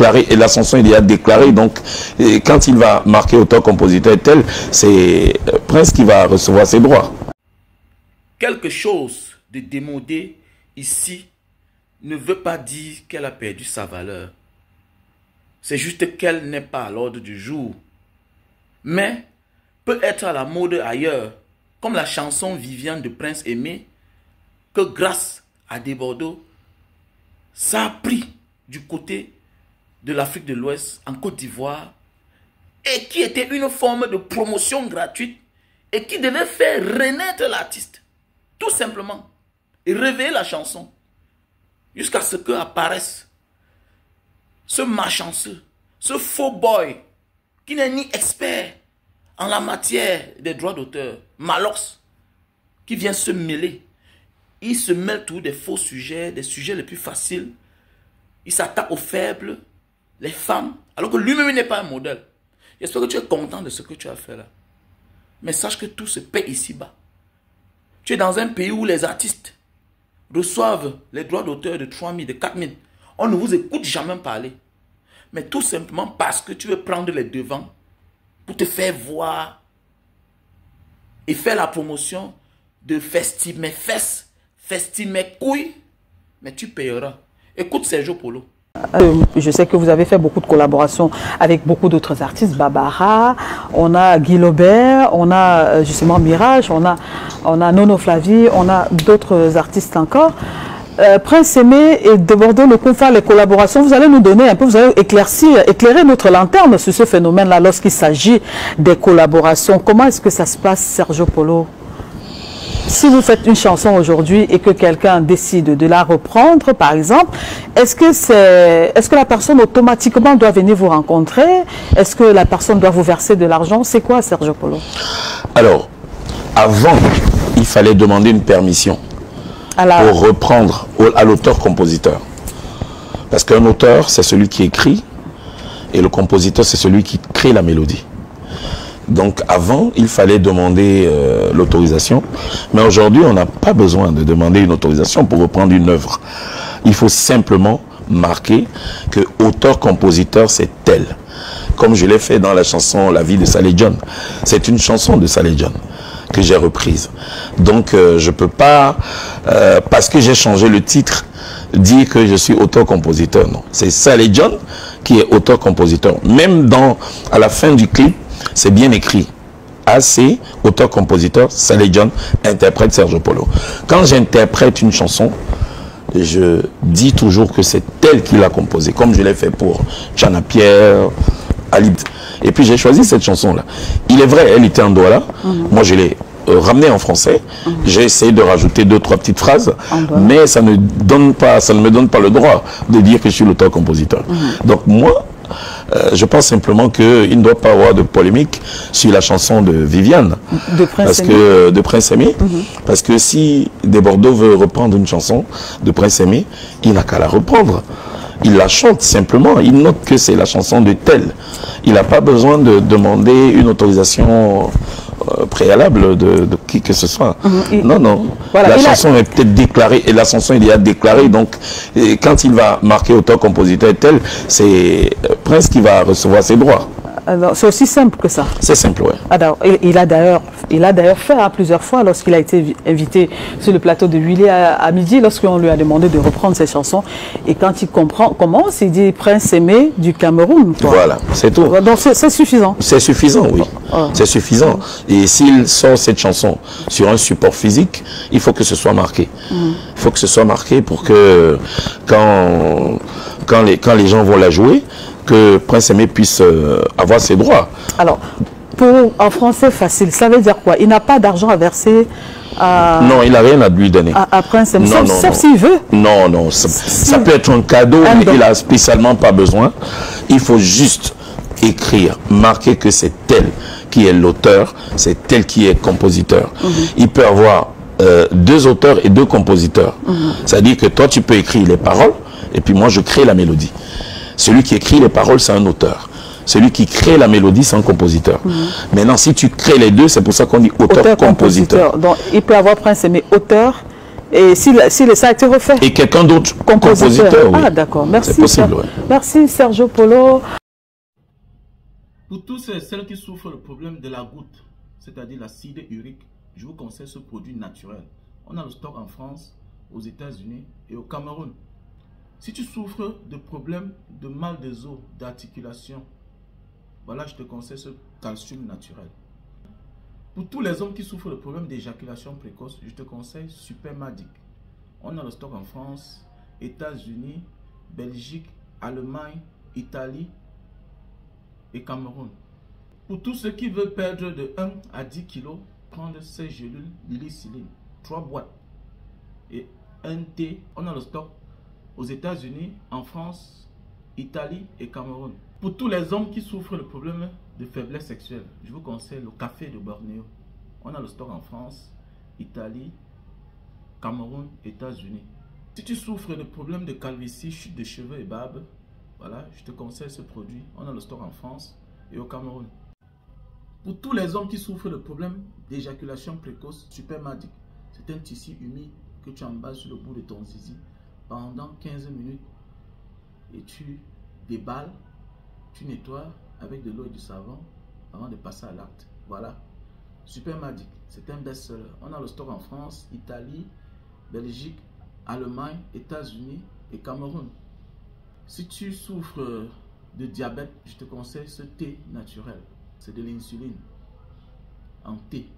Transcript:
déclaré, et la chanson il est déclaré, donc quand il va marquer auteur-compositeur tel, c'est Prince qui va recevoir ses droits. Quelque chose de démodé ici ne veut pas dire qu'elle a perdu sa valeur. C'est juste qu'elle n'est pas à l'ordre du jour. Mais peut être à la mode ailleurs, comme la chanson Viviane de Prince Aimé, que grâce à des Bordeaux, ça a pris du côté de l'Afrique de l'Ouest, en Côte d'Ivoire, et qui était une forme de promotion gratuite et qui devait faire renaître l'artiste, tout simplement, et réveiller la chanson, jusqu'à ce que apparaisse ce malchanceux, ce faux boy, qui n'est ni expert en la matière des droits d'auteur, Malox, qui vient se mêler. Il se mêle tous des faux sujets, des sujets les plus faciles. Il s'attaque aux faibles, les femmes, alors que lui-même n'est pas un modèle. J'espère que tu es content de ce que tu as fait là. Mais sache que tout se paie ici-bas. Tu es dans un pays où les artistes reçoivent les droits d'auteur de 3 000, de 4 000. On ne vous écoute jamais parler. Mais tout simplement parce que tu veux prendre les devants pour te faire voir et faire la promotion de Festi mes fesses, Festi mes couilles, mais tu payeras. Écoute Sergio Polo. Je sais que vous avez fait beaucoup de collaborations avec beaucoup d'autres artistes, Babara, on a Guy Lobert, on a justement Mirage, on a Nono Flavie, on a d'autres artistes encore. Prince Aimé et de Bordeaux, le Confat, les collaborations, vous allez nous donner un peu, vous allez éclairer notre lanterne sur ce phénomène-là lorsqu'il s'agit des collaborations. Comment est-ce que ça se passe, Sergio Polo? Si vous faites une chanson aujourd'hui et que quelqu'un décide de la reprendre, par exemple, est-ce que la personne automatiquement doit venir vous rencontrer? Est-ce que la personne doit vous verser de l'argent? C'est quoi, Sergio Polo? Alors, avant, il fallait demander une permission pour reprendre à l'auteur-compositeur. Parce qu'un auteur, c'est celui qui écrit, et le compositeur, c'est celui qui crée la mélodie. Donc avant, il fallait demander l'autorisation. Mais aujourd'hui, on n'a pas besoin de demander une autorisation pour reprendre une œuvre. Il faut simplement marquer que auteur-compositeur, c'est tel. Comme je l'ai fait dans la chanson La vie de Saleh John. C'est une chanson de Saleh John que j'ai reprise. Donc je ne peux pas, parce que j'ai changé le titre, dire que je suis auteur-compositeur. Non, c'est Saleh John qui est auteur-compositeur. Même à la fin du clip, c'est bien écrit. AC, auteur-compositeur, Saleh John, interprète Sergio Polo. Quand j'interprète une chanson, je dis toujours que c'est elle qui l'a composée, comme je l'ai fait pour Chana Pierre, Ali. Et puis j'ai choisi cette chanson-là. Il est vrai, elle était en Douala. Moi, je l'ai ramenée en français. J'ai essayé de rajouter 2-3 petites phrases, mais ça ne me donne pas le droit de dire que je suis l'auteur-compositeur. Donc moi, je pense simplement qu'il ne doit pas y avoir de polémique sur la chanson de Viviane, de Prince Aimé. Parce que si Des Bordeaux veut reprendre une chanson de Prince Aimé, il n'a qu'à la reprendre. Il la chante simplement, il note que c'est la chanson de tel. Il n'a pas besoin de demander une autorisation préalable de qui que ce soit. Non, non. Voilà, la chanson est peut-être déclarée, et la chanson il est déclarée, donc quand il va marquer auteur-compositeur tel, c'est Prince qui va recevoir ses droits. C'est aussi simple que ça. C'est simple, oui. Alors, il a d'ailleurs fait plusieurs fois lorsqu'il a été invité sur le plateau de Willy à midi, lorsqu'on lui a demandé de reprendre ses chansons. Et quand il commence, il dit Prince Aimé du Cameroun. Quoi. Voilà, c'est tout. Donc c'est suffisant. C'est suffisant, oui. C'est suffisant. Et s'il sort cette chanson sur un support physique, il faut que ce soit marqué. Il faut que ce soit marqué pour que quand les gens vont la jouer, que Prince Aimé puisse avoir ses droits. Alors, en français facile, ça veut dire quoi? Il n'a pas d'argent à verser à... Non, il n'a rien à lui donner. À Prince Aimé, sauf s'il veut. Non, non, ça peut être un cadeau, mais il n'a spécialement pas besoin. Il faut juste écrire, marquer que c'est tel qui est l'auteur, c'est tel qui est compositeur. Il peut avoir 2 auteurs et 2 compositeurs. C'est-à-dire que toi, tu peux écrire les paroles, et puis moi, je crée la mélodie. Celui qui écrit les paroles, c'est un auteur. Celui qui crée la mélodie, c'est un compositeur. Maintenant, si tu crées les deux, c'est pour ça qu'on dit auteur-compositeur. Donc, il peut avoir Prince Aimé auteur Et si ça a été refait. Et quelqu'un d'autre, compositeur, oui. Ah, d'accord. Merci. C'est possible, oui. Merci, Sergio Polo. Pour tous celles qui souffrent le problème de la goutte, c'est-à-dire l'acide urique, je vous conseille ce produit naturel. On a le stock en France, aux États-Unis et au Cameroun. Si tu souffres de problèmes de mal des os, d'articulation, voilà, je te conseille ce calcium naturel. Pour tous les hommes qui souffrent de problèmes d'éjaculation précoce, je te conseille Supermadic. On a le stock en France, États-Unis, Belgique, Allemagne, Italie et Cameroun. Pour tous ceux qui veulent perdre de 1 à 10 kg, prendre ces gélules Lilicyline, 3 boîtes et un thé. On a le stock aux États-Unis, en France, Italie et Cameroun. Pour tous les hommes qui souffrent de problèmes de faiblesse sexuelle, je vous conseille le café de Bornéo. On a le stock en France, Italie, Cameroun, États-Unis. Si tu souffres de problèmes de calvitie, chute de cheveux et barbe, voilà, je te conseille ce produit. On a le stock en France et au Cameroun. Pour tous les hommes qui souffrent de problèmes d'éjaculation précoce, Supermadic. C'est un tissu humide que tu emballes sur le bout de ton zizi pendant 15 minutes et tu déballes, tu nettoies avec de l'eau et du savon avant de passer à l'acte. Voilà, Supermadic, c'est un best-seller. On a le stock en France, Italie, Belgique, Allemagne, États-Unis et Cameroun. Si tu souffres de diabète, je te conseille ce thé naturel. C'est de l'insuline en thé.